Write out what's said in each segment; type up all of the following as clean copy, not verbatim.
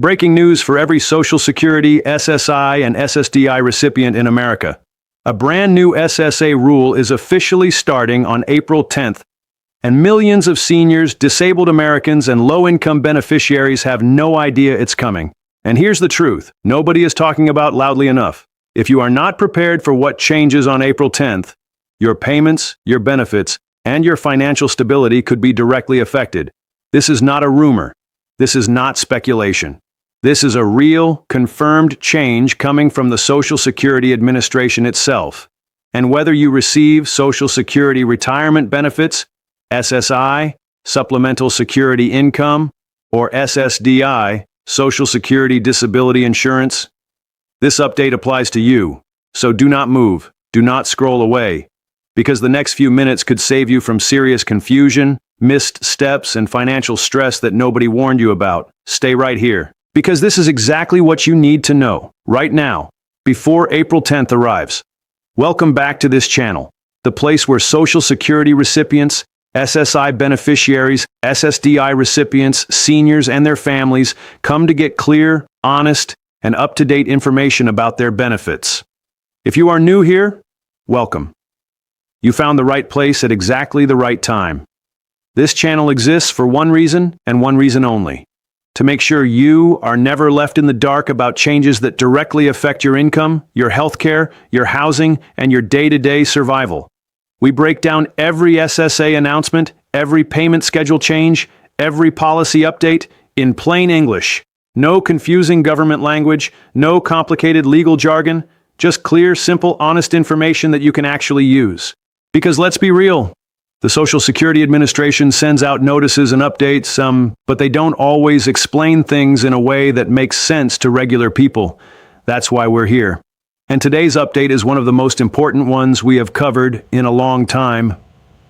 Breaking news for every Social Security, SSI, and SSDI recipient in America. A brand new SSA rule is officially starting on April 10th, and millions of seniors, disabled Americans, and low-income beneficiaries have no idea it's coming. And here's the truth: nobody is talking about loudly enough. If you are not prepared for what changes on April 10th, your payments, your benefits, and your financial stability could be directly affected. This is not a rumor. This is not speculation. This is a real, confirmed change coming from the Social Security Administration itself. And whether you receive Social Security retirement benefits, SSI, Supplemental Security Income, or SSDI, Social Security Disability Insurance, this update applies to you. So do not move, do not scroll away, because the next few minutes could save you from serious confusion, missed steps, and financial stress that nobody warned you about. Stay right here, because this is exactly what you need to know, right now, before April 10th arrives. Welcome back to this channel, the place where Social Security recipients, SSI beneficiaries, SSDI recipients, seniors, and their families come to get clear, honest, and up-to-date information about their benefits. If you are new here, welcome. You found the right place at exactly the right time. This channel exists for one reason and one reason only: to make sure you are never left in the dark about changes that directly affect your income, your healthcare, your housing, and your day-to-day survival. We break down every SSA announcement, every payment schedule change, every policy update in plain English. No confusing government language, no complicated legal jargon, just clear, simple, honest information that you can actually use. Because let's be real, the Social Security Administration sends out notices and updates, but they don't always explain things in a way that makes sense to regular people. That's why we're here. And today's update is one of the most important ones we have covered in a long time.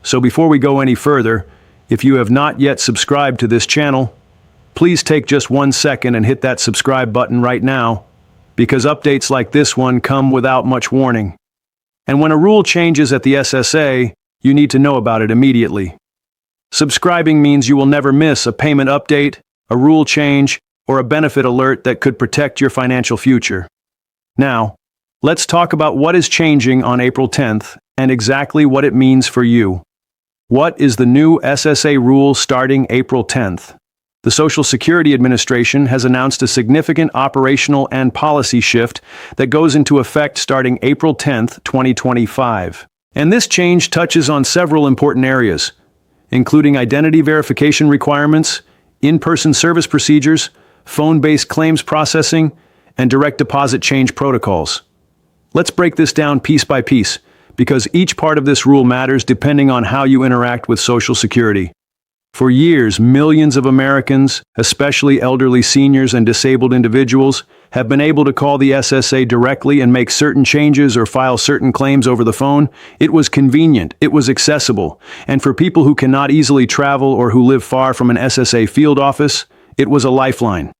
So before we go any further, if you have not yet subscribed to this channel, please take just 1 second and hit that subscribe button right now, because updates like this one come without much warning. And when a rule changes at the SSA, you need to know about it immediately. Subscribing means you will never miss a payment update, a rule change, or a benefit alert that could protect your financial future. Now, let's talk about what is changing on April 10th and exactly what it means for you. What is the new SSA rule starting April 10th? The Social Security Administration has announced a significant operational and policy shift that goes into effect starting April 10th, 2025. And this change touches on several important areas, including identity verification requirements, in-person service procedures, phone-based claims processing, and direct deposit change protocols. Let's break this down piece by piece, because each part of this rule matters depending on how you interact with Social Security. For years, millions of Americans, especially elderly seniors and disabled individuals, have been able to call the SSA directly and make certain changes or file certain claims over the phone. It was convenient, it was accessible, and for people who cannot easily travel or who live far from an SSA field office, it was a lifeline.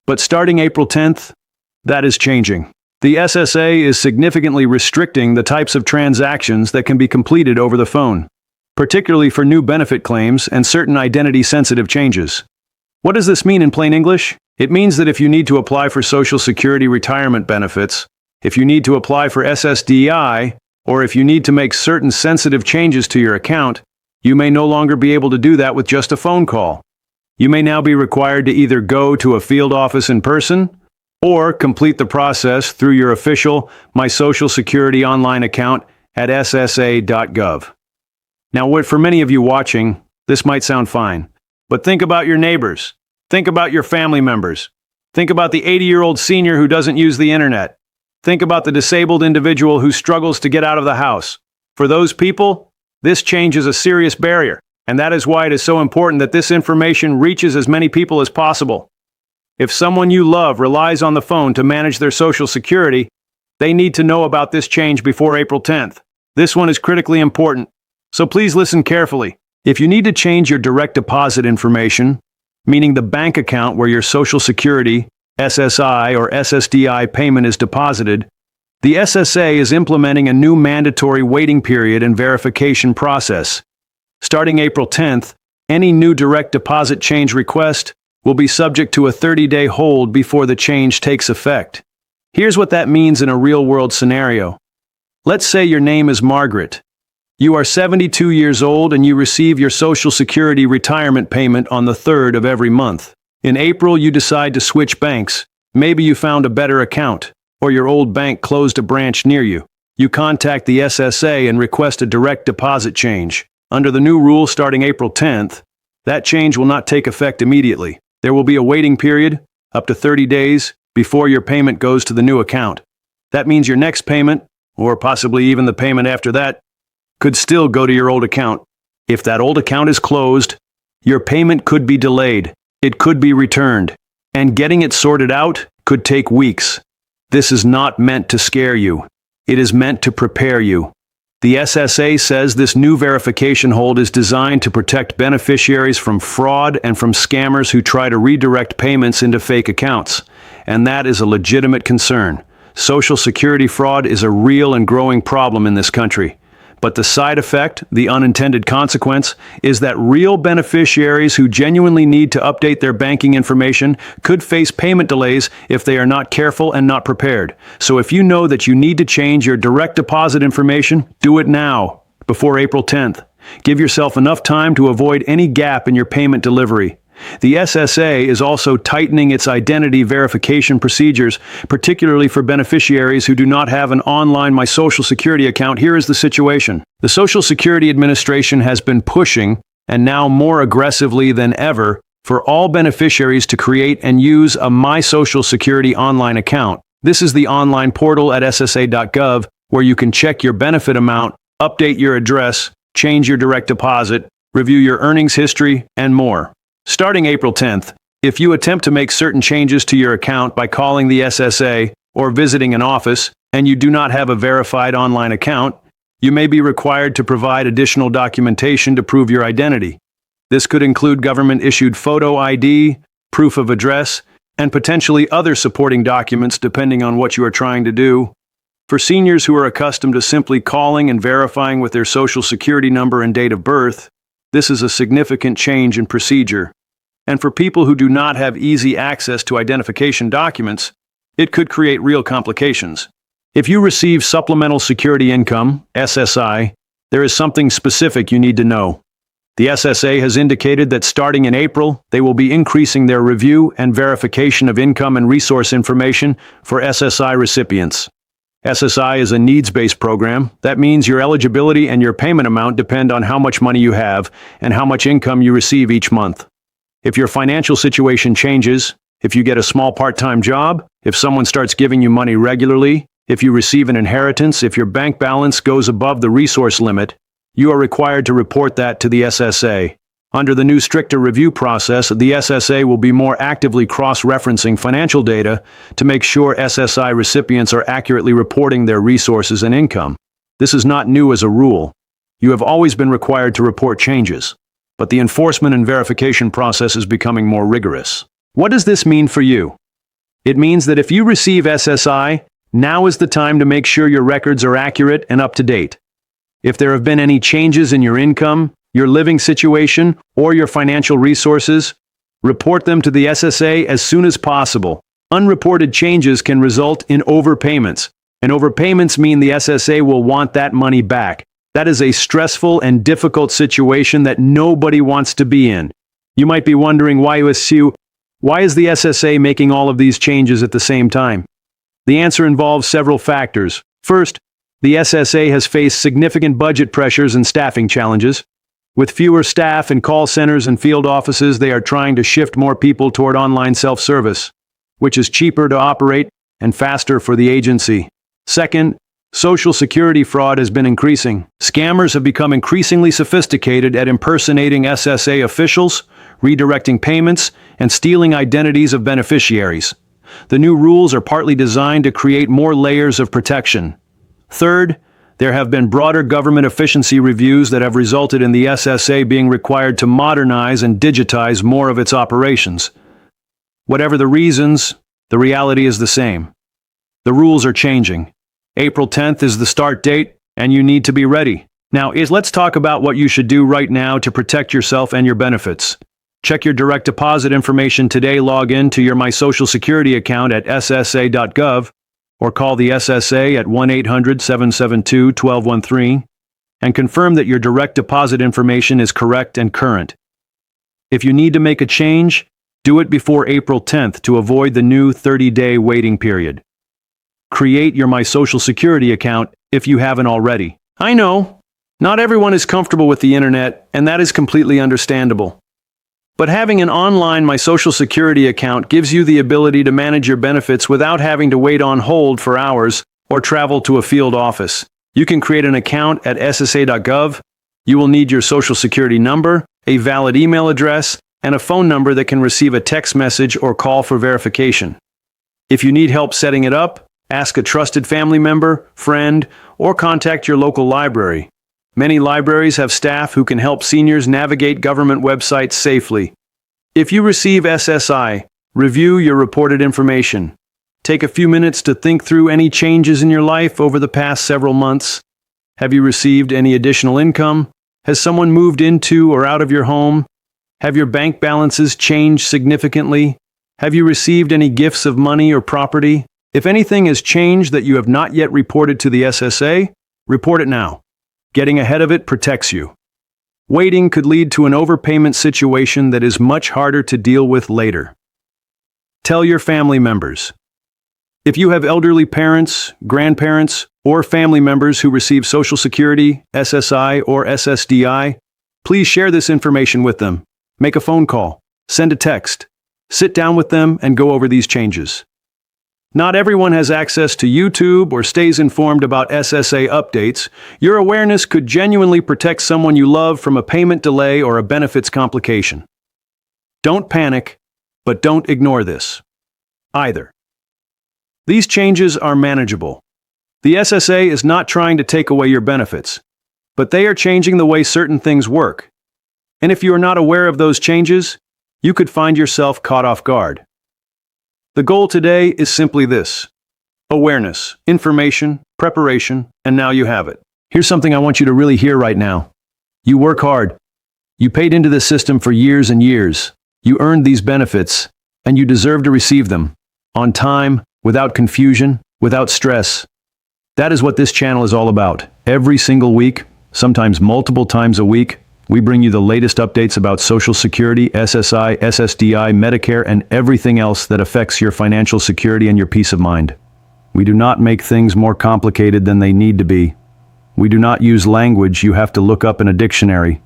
But starting April 10th, that is changing. The SSA is significantly restricting the types of transactions that can be completed over the phone, particularly for new benefit claims and certain identity-sensitive changes. What does this mean in plain English? It means that if you need to apply for Social Security retirement benefits, if you need to apply for SSDI, or if you need to make certain sensitive changes to your account, you may no longer be able to do that with just a phone call. You may now be required to either go to a field office in person, or complete the process through your official My Social Security online account at ssa.gov. Now, for many of you watching, this might sound fine, but think about your neighbors. Think about your family members. Think about the 80-year-old senior who doesn't use the internet. Think about the disabled individual who struggles to get out of the house. For those people, this change is a serious barrier, and that is why it is so important that this information reaches as many people as possible. If someone you love relies on the phone to manage their Social Security, they need to know about this change before April 10th. This one is critically important. So please listen carefully. If you need to change your direct deposit information, meaning the bank account where your Social Security, SSI, or SSDI payment is deposited, the SSA is implementing a new mandatory waiting period and verification process. Starting April 10th, any new direct deposit change request will be subject to a 30-day hold before the change takes effect. Here's what that means in a real-world scenario. Let's say your name is Margaret. You are 72 years old and you receive your Social Security retirement payment on the 3rd of every month. In April, you decide to switch banks. Maybe you found a better account, or your old bank closed a branch near you. You contact the SSA and request a direct deposit change. Under the new rule starting April 10th, that change will not take effect immediately. There will be a waiting period, up to 30 days, before your payment goes to the new account. That means your next payment, or possibly even the payment after that, could still go to your old account. If that old account is closed, your payment could be delayed. It could be returned, and getting it sorted out could take weeks. This is not meant to scare you. It is meant to prepare you. The SSA says this new verification hold is designed to protect beneficiaries from fraud and from scammers who try to redirect payments into fake accounts. And that is a legitimate concern. Social Security fraud is a real and growing problem in this country. But the side effect, the unintended consequence, is that real beneficiaries who genuinely need to update their banking information could face payment delays if they are not careful and not prepared. So if you know that you need to change your direct deposit information, do it now, before April 10th. Give yourself enough time to avoid any gap in your payment delivery. The SSA is also tightening its identity verification procedures, particularly for beneficiaries who do not have an online My Social Security account. Here is the situation. The Social Security Administration has been pushing, and now more aggressively than ever, for all beneficiaries to create and use a My Social Security online account. This is the online portal at SSA.gov where you can check your benefit amount, update your address, change your direct deposit, review your earnings history, and more. Starting April 10th, if you attempt to make certain changes to your account by calling the SSA or visiting an office, and you do not have a verified online account, you may be required to provide additional documentation to prove your identity. This could include government-issued photo ID, proof of address, and potentially other supporting documents depending on what you are trying to do. For seniors who are accustomed to simply calling and verifying with their Social Security number and date of birth, this is a significant change in procedure. And for people who do not have easy access to identification documents, it could create real complications. If you receive Supplemental Security Income, SSI, there is something specific you need to know. The SSA has indicated that starting in April, they will be increasing their review and verification of income and resource information for SSI recipients. SSI is a needs-based program. That means your eligibility and your payment amount depend on how much money you have and how much income you receive each month. If your financial situation changes, if you get a small part-time job, if someone starts giving you money regularly, if you receive an inheritance, if your bank balance goes above the resource limit, you are required to report that to the SSA. Under the new stricter review process, the SSA will be more actively cross-referencing financial data to make sure SSI recipients are accurately reporting their resources and income. This is not new as a rule. You have always been required to report changes, but the enforcement and verification process is becoming more rigorous. What does this mean for you? It means that if you receive SSI, now is the time to make sure your records are accurate and up to date. If there have been any changes in your income, your living situation, or your financial resources, report them to the SSA as soon as possible. Unreported changes can result in overpayments, and overpayments mean the SSA will want that money back. That is a stressful and difficult situation that nobody wants to be in. You might be wondering why is the SSA making all of these changes at the same time? The answer involves several factors. First, the SSA has faced significant budget pressures and staffing challenges. With fewer staff in call centers and field offices, they are trying to shift more people toward online self-service, which is cheaper to operate and faster for the agency. Second, Social Security fraud has been increasing. Scammers have become increasingly sophisticated at impersonating SSA officials, redirecting payments, and stealing identities of beneficiaries. The new rules are partly designed to create more layers of protection. Third, there have been broader government efficiency reviews that have resulted in the SSA being required to modernize and digitize more of its operations. Whatever the reasons, the reality is the same. The rules are changing. April 10th is the start date, and you need to be ready. Now, let's talk about what you should do right now to protect yourself and your benefits. Check your direct deposit information today. Log in to your My Social Security account at SSA.gov or call the SSA at 1-800-772-1213 and confirm that your direct deposit information is correct and current. If you need to make a change, do it before April 10th to avoid the new 30-day waiting period. Create your My Social Security account if you haven't already. I know, not everyone is comfortable with the internet, and that is completely understandable. But having an online My Social Security account gives you the ability to manage your benefits without having to wait on hold for hours or travel to a field office. You can create an account at SSA.gov. You will need your Social Security number, a valid email address, and a phone number that can receive a text message or call for verification. If you need help setting it up, ask a trusted family member, friend, or contact your local library. Many libraries have staff who can help seniors navigate government websites safely. If you receive SSI, review your reported information. Take a few minutes to think through any changes in your life over the past several months. Have you received any additional income? Has someone moved into or out of your home? Have your bank balances changed significantly? Have you received any gifts of money or property? If anything has changed that you have not yet reported to the SSA, report it now. Getting ahead of it protects you. Waiting could lead to an overpayment situation that is much harder to deal with later. Tell your family members. If you have elderly parents, grandparents, or family members who receive Social Security, SSI, or SSDI, please share this information with them. Make a phone call, send a text, sit down with them and go over these changes. Not everyone has access to YouTube or stays informed about SSA updates. Your awareness could genuinely protect someone you love from a payment delay or a benefits complication. Don't panic, but don't ignore this either. These changes are manageable. The SSA is not trying to take away your benefits, but they are changing the way certain things work. And if you are not aware of those changes, you could find yourself caught off guard. The goal today is simply this: awareness, information, preparation, and now you have it. Here's something I want you to really hear right now. You work hard. You paid into the system for years and years. You earned these benefits, and you deserve to receive them on time, without confusion, without stress. That is what this channel is all about. Every single week, sometimes multiple times a week, we bring you the latest updates about Social Security, SSI, SSDI, Medicare, and everything else that affects your financial security and your peace of mind. We do not make things more complicated than they need to be. We do not use language you have to look up in a dictionary.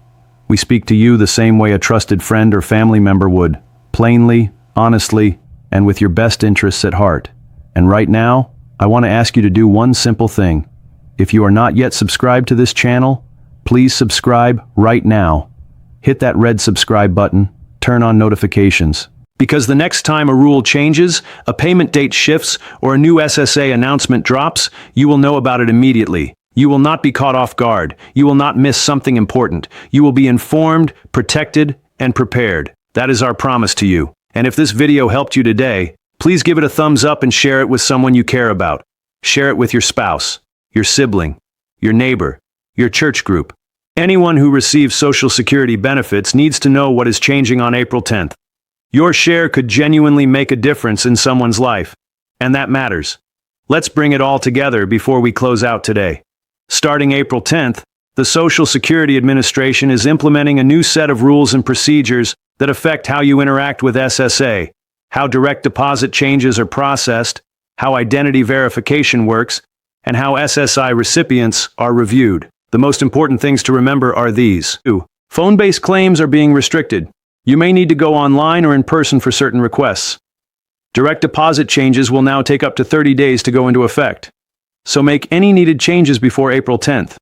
We speak to you the same way a trusted friend or family member would, plainly, honestly, and with your best interests at heart. And right now, I want to ask you to do one simple thing. If you are not yet subscribed to this channel, please subscribe right now. Hit that red subscribe button, turn on notifications. Because the next time a rule changes, a payment date shifts, or a new SSA announcement drops, you will know about it immediately. You will not be caught off guard. You will not miss something important. You will be informed, protected, and prepared. That is our promise to you. And if this video helped you today, please give it a thumbs up and share it with someone you care about. Share it with your spouse, your sibling, your neighbor, your church group. Anyone who receives Social Security benefits needs to know what is changing on April 10th. Your share could genuinely make a difference in someone's life, and that matters. Let's bring it all together before we close out today. Starting April 10th, the Social Security Administration is implementing a new set of rules and procedures that affect how you interact with SSA, how direct deposit changes are processed, how identity verification works, and how SSI recipients are reviewed. The most important things to remember are these. 2. Phone-based claims are being restricted. You may need to go online or in person for certain requests. Direct deposit changes will now take up to 30 days to go into effect. So make any needed changes before April 10th.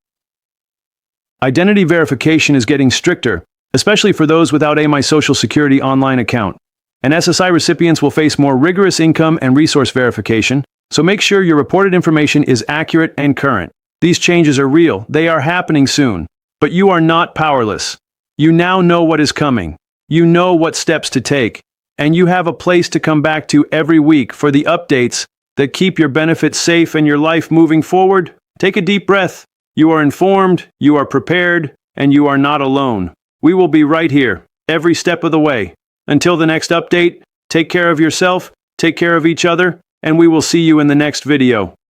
Identity verification is getting stricter, especially for those without a My Social Security online account. And SSI recipients will face more rigorous income and resource verification, so make sure your reported information is accurate and current. These changes are real, they are happening soon. But you are not powerless. You now know what is coming. You know what steps to take. And you have a place to come back to every week for the updates that keep your benefits safe and your life moving forward. Take a deep breath. You are informed, you are prepared, and you are not alone. We will be right here, every step of the way. Until the next update, take care of yourself, take care of each other, and we will see you in the next video.